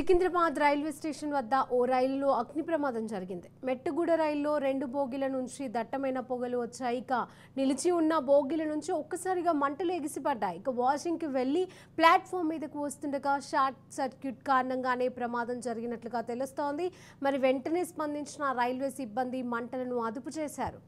Secunderabad railway station వద్ద ఓ రైలులో అగ్ని ప్రమాదం జరిగింది. మెట్టుగూడ రైల్లో 2 బోగీల నుంచి దట్టమైన పొగలు వచ్చాయి. ఇక నిలిచి ఉన్న బోగీల నుంచి ఒక్కసారిగా మంటలు ఎగిసిపడ్డాయి. ఇక వాషింగ్ కి వెళ్లి ప్లాట్ఫామ్ మీదకు వస్తుండగా షార్ట్ సర్క్యూట్ కారణంగానే ప్రమాదం జరిగినట్లుగా తెలుస్తోంది. మరి వెంటనే స్పందించిన రైల్వే సిబ్బంది మంటలను అదుపు చేశారు.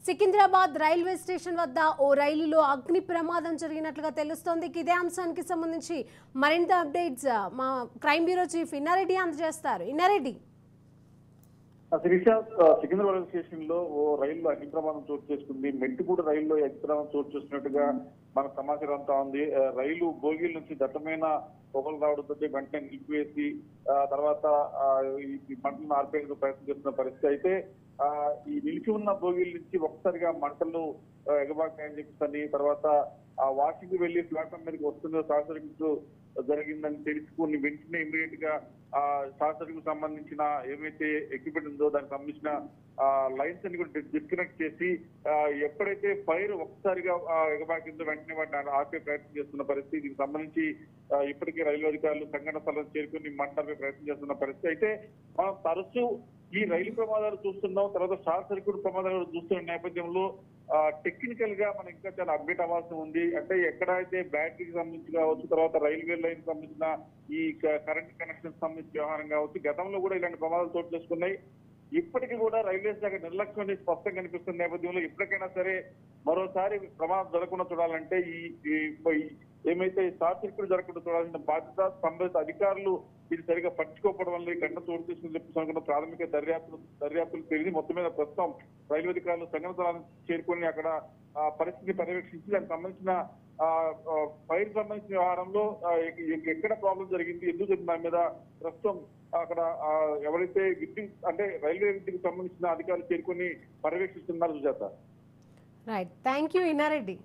సికింద్రాబాద్ రైల్వే స్టేషన్ వద్ద ఓ రైలులో అగ్ని ప్రమాదం జరిగినట్లుగా తెలుస్తోంది. ఇదే అంశానికి సంబంధించి మరింత అప్డేట్స్ మా క్రైమ్ బ్యూరో చీఫ్ ఇన్నారెడ్డి అందజేస్తారు. ఇన్నారెడ్డి, సికింద్రాబాద్ రైల్వే స్టేషన్ లో ఓ రైల్లో అగ్ని ప్రమాదం చోటు చేసుకుంది. మెట్టుగూడ రైల్లో అగ్ని ప్రమాదం చోటు చేసుకున్నట్టుగా మన సమాచారం అంతా ఉంది. రైలు బోగీల నుంచి దట్టమైన పొగలు రావడంతో వెంటనే నిలిపివేసి తర్వాత ఈ మంటలను ఆర్పేందుకు ప్రయత్నం చేస్తున్న పరిస్థితి. అయితే ఈ నిలిచి ఉన్న బోగీల నుంచి ఒక్కసారిగా మంటలు ఎగబాకాయని చెప్పని తర్వాత ఆ వాషింగ్ వెళ్లి ప్లాట్ఫామ్ మీదకి వస్తుందో షార్ట్ సర్క్యూట్ జరిగిందని తెలుసుకుని వెంటనే ఇమీడియట్ గా ఆ షార్ట్ సర్క్యూట్ సంబంధించిన ఏమైతే ఎక్విప్మెంట్ ఉందో దానికి సంబంధించిన లైన్స్ అన్ని కూడా డిస్కనెక్ట్ చేసి ఎప్పుడైతే ఫైర్ ఒక్కసారిగా ఎగబాకిందో వెంటనే వాటిని ఆపే ప్రయత్నం చేస్తున్న పరిస్థితి. దీనికి సంబంధించి ఇప్పటికే రైల్వే అధికారులు సంఘటన స్థలం చేరుకుని మంటలపై ప్రయత్నం చేస్తున్న పరిస్థితి. అయితే మనం తరచూ ఈ రైలు ప్రమాదాలు చూస్తున్నాం, తర్వాత షార్ట్ సర్క్యూట్ ప్రమాదాలు చూస్తున్న నేపథ్యంలో టెక్నికల్ గా మనం ఇంకా చాలా అప్డేట్ అవ్వాల్సి ఉంది. అంటే ఎక్కడైతే బ్యాటరీకి సంబంధించి కావచ్చు, తర్వాత రైల్వే లైన్ సంబంధించిన ఈ కరెంట్ కనెక్షన్ సంబంధించిన వ్యవహారం కావచ్చు, గతంలో కూడా ఇలాంటి ప్రమాదాలు చోటు చేసుకున్నాయి. ఇప్పటికీ కూడా రైల్వే శాఖ నిర్లక్ష్యం అనేది స్పష్టంగా కనిపిస్తున్న నేపథ్యంలో ఇప్పటికైనా సరే మరోసారి ప్రమాదం జరగకుండా చూడాలంటే ఏమైతే షార్ట్ సర్క్యూట్ జరగకుండా చూడాల్సిన బాధ్యత సంబంధిత అధికారులు ఇది సరిగా పట్టించుకోవడం వల్ల ఈ ఘటన చోటు తీసుకుని చెప్పి ప్రాథమిక దర్యాప్తులు పెరిగి మొత్తం మీద ప్రస్తుతం రైల్వే అధికారులు సంఘటన చేరుకొని అక్కడ పరిస్థితిని పర్యవేక్షించి దానికి సంబంధించిన ఫైర్ సంబంధించిన వ్యవహారంలో ఎక్కడ ప్రాబ్లం జరిగింది, ఎందుకు జరిగింది దాని మీద ప్రస్తుతం అక్కడ ఎవరైతే విద్యుత్ అంటే రైల్వే విద్యుత్కి సంబంధించిన అధికారులు చేరుకొని పర్యవేక్షిస్తున్నారో Sujatha. Right, thank you Inna Reddy.